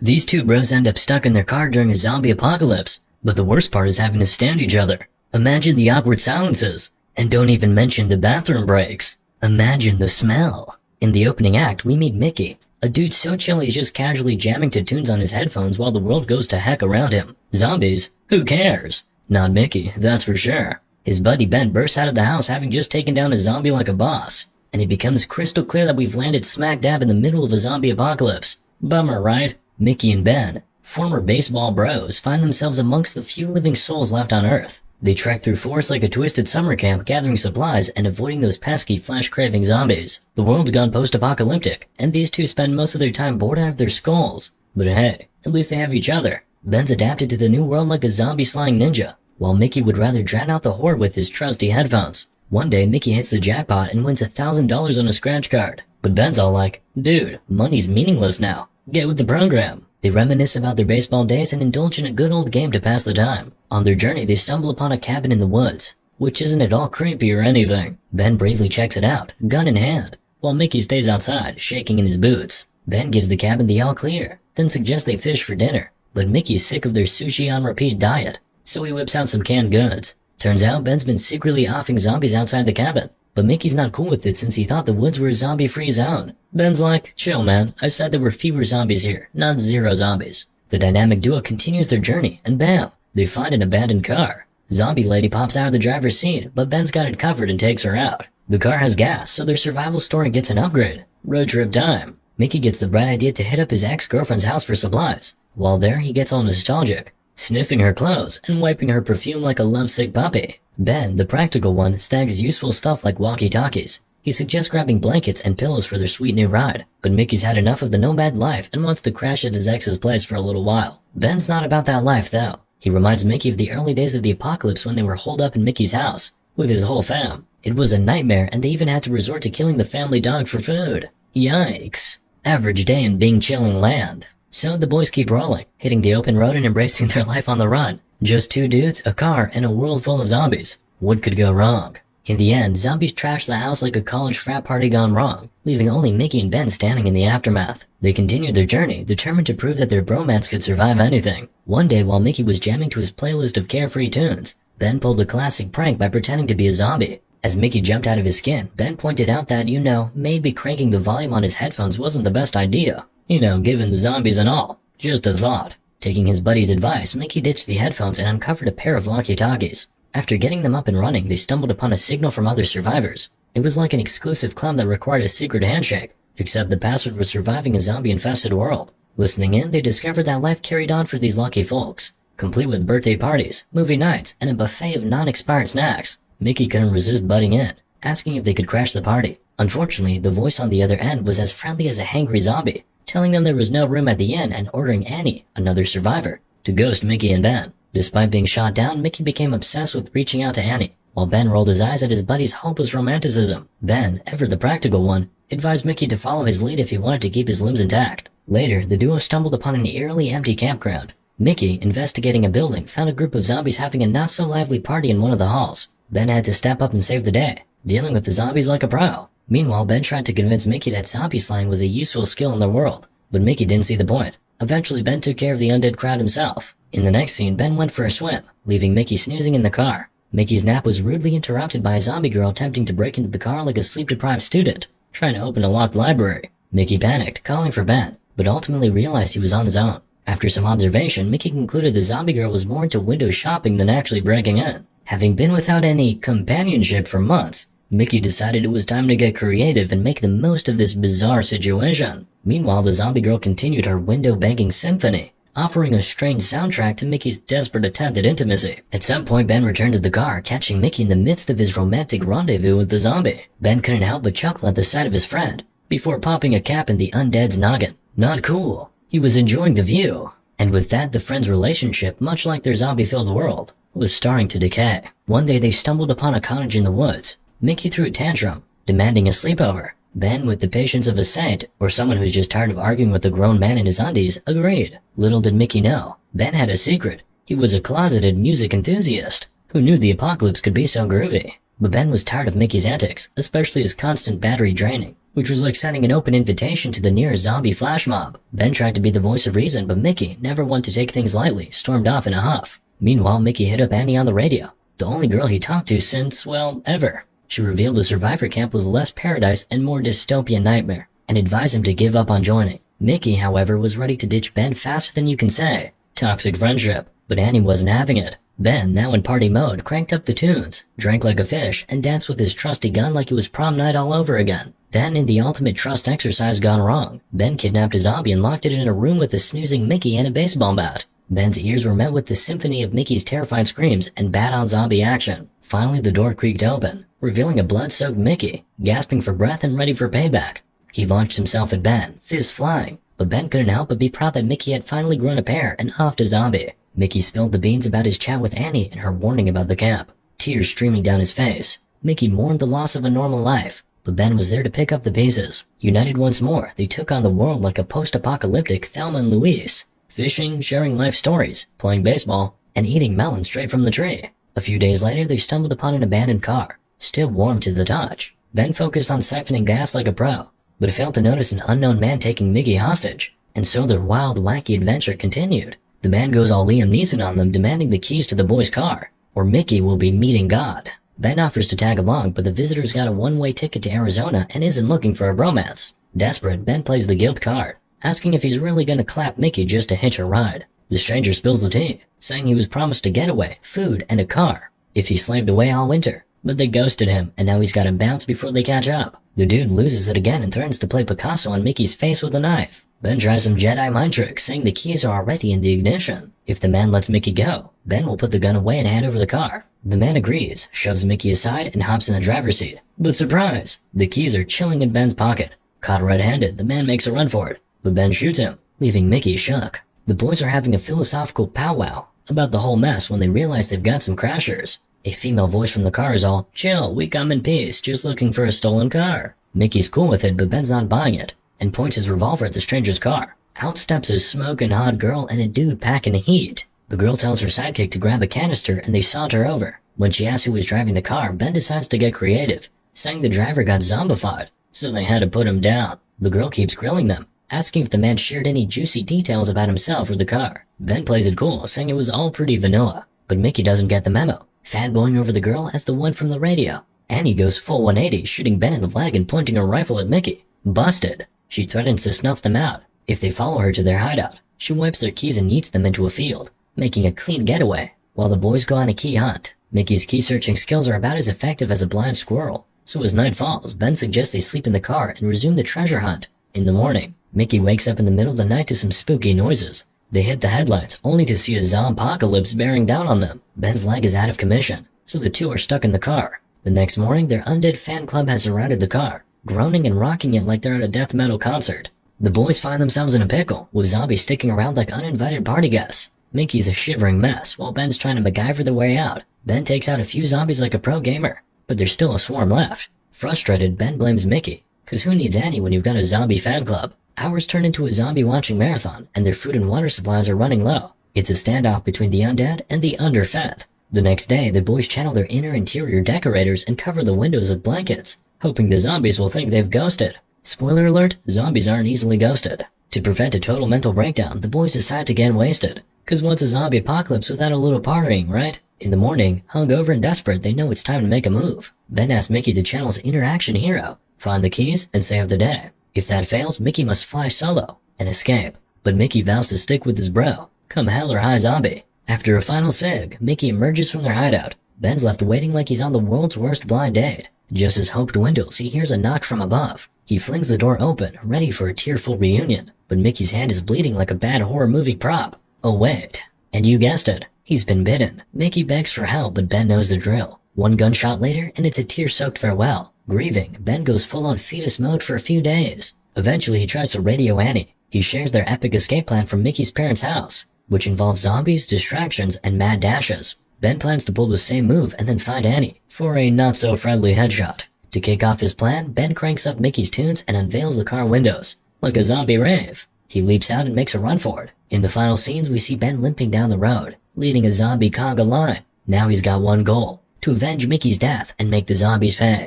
These two bros end up stuck in their car during a zombie apocalypse, but the worst part is having to stand each other. Imagine the awkward silences. And don't even mention the bathroom breaks. Imagine the smell. In the opening act, we meet Mickey, a dude so chill he's just casually jamming to tunes on his headphones while the world goes to heck around him. Zombies? Who cares? Not Mickey, that's for sure. His buddy Ben bursts out of the house having just taken down a zombie like a boss, and it becomes crystal clear that we've landed smack dab in the middle of a zombie apocalypse. Bummer, right? Mickey and Ben, former baseball bros, find themselves amongst the few living souls left on Earth. They trek through forests like a twisted summer camp, gathering supplies and avoiding those pesky flesh-craving zombies. The world's gone post-apocalyptic, and these two spend most of their time bored out of their skulls. But hey, at least they have each other. Ben's adapted to the new world like a zombie-slaying ninja, while Mickey would rather drown out the horde with his trusty headphones. One day, Mickey hits the jackpot and wins $1,000 on a scratch card. But Ben's all like, dude, money's meaningless now. Get with the program. They reminisce about their baseball days and indulge in a good old game to pass the time. On their journey, they stumble upon a cabin in the woods, which isn't at all creepy or anything. Ben bravely checks it out, gun in hand, while Mickey stays outside, shaking in his boots. Ben gives the cabin the all clear, then suggests they fish for dinner, but Mickey's sick of their sushi on repeat diet, so he whips out some canned goods. Turns out Ben's been secretly offing zombies outside the cabin, but Mickey's not cool with it since he thought the woods were a zombie-free zone. Ben's like, chill man, I said there were fewer zombies here, not zero zombies. The dynamic duo continues their journey, and bam, they find an abandoned car. Zombie lady pops out of the driver's seat, but Ben's got it covered and takes her out. The car has gas, so their survival story gets an upgrade. Road trip time. Mickey gets the bright idea to hit up his ex-girlfriend's house for supplies. While there, he gets all nostalgic, sniffing her clothes and wiping her perfume like a lovesick puppy. Ben, the practical one, snags useful stuff like walkie-talkies. He suggests grabbing blankets and pillows for their sweet new ride, but Mickey's had enough of the nomad life and wants to crash at his ex's place for a little while. Ben's not about that life though. He reminds Mickey of the early days of the apocalypse when they were holed up in Mickey's house, with his whole fam. It was a nightmare and they even had to resort to killing the family dog for food. Yikes. Average day in Bing chilling land. So the boys keep rolling, hitting the open road and embracing their life on the run. Just two dudes, a car, and a world full of zombies. What could go wrong? In the end, zombies trash the house like a college frat party gone wrong, leaving only Mickey and Ben standing in the aftermath. They continued their journey, determined to prove that their bromance could survive anything. One day, while Mickey was jamming to his playlist of carefree tunes, Ben pulled a classic prank by pretending to be a zombie. As Mickey jumped out of his skin, Ben pointed out that, maybe cranking the volume on his headphones wasn't the best idea. Given the zombies and all. Just a thought. Taking his buddy's advice, Mickey ditched the headphones and uncovered a pair of walkie-talkies. After getting them up and running, they stumbled upon a signal from other survivors. It was like an exclusive club that required a secret handshake, except the password was surviving a zombie-infested world. Listening in, they discovered that life carried on for these lucky folks, complete with birthday parties, movie nights, and a buffet of non-expired snacks. Mickey couldn't resist butting in, asking if they could crash the party. Unfortunately, the voice on the other end was as friendly as a hangry zombie, telling them there was no room at the inn and ordering Annie, another survivor, to ghost Mickey and Ben. Despite being shot down, Mickey became obsessed with reaching out to Annie, while Ben rolled his eyes at his buddy's hopeless romanticism. Ben, ever the practical one, advised Mickey to follow his lead if he wanted to keep his limbs intact. Later, the duo stumbled upon an eerily empty campground. Mickey, investigating a building, found a group of zombies having a not-so-lively party in one of the halls. Ben had to step up and save the day, dealing with the zombies like a pro. Meanwhile, Ben tried to convince Mickey that zombie slaying was a useful skill in the world, but Mickey didn't see the point. Eventually, Ben took care of the undead crowd himself. In the next scene, Ben went for a swim, leaving Mickey snoozing in the car. Mickey's nap was rudely interrupted by a zombie girl attempting to break into the car like a sleep-deprived student, trying to open a locked library. Mickey panicked, calling for Ben, but ultimately realized he was on his own. After some observation, Mickey concluded the zombie girl was more into window shopping than actually breaking in. Having been without any companionship for months, Mickey decided it was time to get creative and make the most of this bizarre situation. Meanwhile, the zombie girl continued her window-banging symphony, offering a strange soundtrack to Mickey's desperate attempt at intimacy. At some point, Ben returned to the car, catching Mickey in the midst of his romantic rendezvous with the zombie. Ben couldn't help but chuckle at the sight of his friend, before popping a cap in the undead's noggin. Not cool. He was enjoying the view. And with that, the friends' relationship, much like their zombie-filled world, was starting to decay. One day, they stumbled upon a cottage in the woods. Mickey threw a tantrum, demanding a sleepover. Ben, with the patience of a saint, or someone who's just tired of arguing with a grown man in his undies, agreed. Little did Mickey know, Ben had a secret. He was a closeted music enthusiast, who knew the apocalypse could be so groovy. But Ben was tired of Mickey's antics, especially his constant battery draining, which was like sending an open invitation to the nearest zombie flash mob. Ben tried to be the voice of reason, but Mickey, never one to take things lightly, stormed off in a huff. Meanwhile, Mickey hit up Annie on the radio, the only girl he talked to since, well, ever. She revealed the survivor camp was less paradise and more dystopian nightmare, and advised him to give up on joining. Mickey, however, was ready to ditch Ben faster than you can say. Toxic friendship. But Annie wasn't having it. Ben, now in party mode, cranked up the tunes, drank like a fish, and danced with his trusty gun like it was prom night all over again. Then, in the ultimate trust exercise gone wrong, Ben kidnapped a zombie and locked it in a room with a snoozing Mickey and a baseball bat. Ben's ears were met with the symphony of Mickey's terrified screams and bat-on zombie action. Finally, the door creaked open, revealing a blood-soaked Mickey, gasping for breath and ready for payback. He launched himself at Ben, fists flying, but Ben couldn't help but be proud that Mickey had finally grown a pair and offed a zombie. Mickey spilled the beans about his chat with Annie and her warning about the camp, tears streaming down his face. Mickey mourned the loss of a normal life, but Ben was there to pick up the pieces. United once more, they took on the world like a post-apocalyptic Thelma and Louise, fishing, sharing life stories, playing baseball, and eating melon straight from the tree. A few days later, they stumbled upon an abandoned car, still warm to the touch. Ben focused on siphoning gas like a pro, but failed to notice an unknown man taking Mickey hostage, and so their wild, wacky adventure continued. The man goes all Liam Neeson on them, demanding the keys to the boy's car, or Mickey will be meeting God. Ben offers to tag along, but the visitor's got a one-way ticket to Arizona and isn't looking for a bromance. Desperate, Ben plays the guilt card, asking if he's really gonna clap Mickey just to hitch a ride. The stranger spills the tea, saying he was promised a getaway, food, and a car if he slaved away all winter. But they ghosted him, and now he's gotta bounce before they catch up. The dude loses it again and threatens to play Picasso on Mickey's face with a knife. Ben tries some Jedi mind tricks, saying the keys are already in the ignition. If the man lets Mickey go, Ben will put the gun away and hand over the car. The man agrees, shoves Mickey aside, and hops in the driver's seat. But surprise! The keys are chilling in Ben's pocket. Caught red-handed, the man makes a run for it, but Ben shoots him, leaving Mickey shook. The boys are having a philosophical powwow about the whole mess when they realize they've got some crashers. A female voice from the car is all, "Chill, we come in peace, just looking for a stolen car." Mickey's cool with it, but Ben's not buying it, and points his revolver at the stranger's car. Out steps a smoking hot girl and a dude packing heat. The girl tells her sidekick to grab a canister and they saunter over. When she asks who was driving the car, Ben decides to get creative, saying the driver got zombified, so they had to put him down. The girl keeps grilling them, asking if the man shared any juicy details about himself or the car. Ben plays it cool, saying it was all pretty vanilla, but Mickey doesn't get the memo, fanboying over the girl as the one from the radio. Annie goes full 180, shooting Ben in the leg and pointing her rifle at Mickey. Busted. She threatens to snuff them out if they follow her to their hideout. She wipes their keys and yeets them into a field, making a clean getaway, while the boys go on a key hunt. Mickey's key-searching skills are about as effective as a blind squirrel, so as night falls, Ben suggests they sleep in the car and resume the treasure hunt. In the morning, Mickey wakes up in the middle of the night to some spooky noises. They hit the headlights, only to see a zompocalypse bearing down on them. Ben's leg is out of commission, so the two are stuck in the car. The next morning, their undead fan club has surrounded the car, groaning and rocking it like they're at a death metal concert. The boys find themselves in a pickle, with zombies sticking around like uninvited party guests. Mickey's a shivering mess, while Ben's trying to MacGyver their way out. Ben takes out a few zombies like a pro gamer, but there's still a swarm left. Frustrated, Ben blames Mickey, cause who needs Annie when you've got a zombie fan club? Hours turn into a zombie watching marathon, and their food and water supplies are running low. It's a standoff between the undead and the underfed. The next day, the boys channel their interior decorators and cover the windows with blankets, hoping the zombies will think they've ghosted. Spoiler alert, zombies aren't easily ghosted. To prevent a total mental breakdown, the boys decide to get wasted. Cause what's a zombie apocalypse without a little partying, right? In the morning, hungover and desperate, they know it's time to make a move. Ben asks Mickey to channel his interaction hero, find the keys, and save the day. If that fails, Mickey must fly solo and escape. But Mickey vows to stick with his bro, come hell or high zombie. After a final sig, Mickey emerges from their hideout. Ben's left waiting like he's on the world's worst blind date. Just as hope dwindles, he hears a knock from above. He flings the door open, ready for a tearful reunion, but Mickey's hand is bleeding like a bad horror movie prop. Oh wait, and you guessed it, he's been bitten. Mickey begs for help, but Ben knows the drill. One gunshot later, and it's a tear-soaked farewell. Grieving, Ben goes full-on fetus mode for a few days. Eventually, he tries to radio Annie. He shares their epic escape plan from Mickey's parents' house, which involves zombies, distractions, and mad dashes. Ben plans to pull the same move and then find Annie for a not-so-friendly headshot. To kick off his plan, Ben cranks up Mickey's tunes and unveils the car windows, like a zombie rave. He leaps out and makes a run for it. In the final scenes, we see Ben limping down the road, leading a zombie conga line. Now he's got one goal, to avenge Mickey's death and make the zombies pay.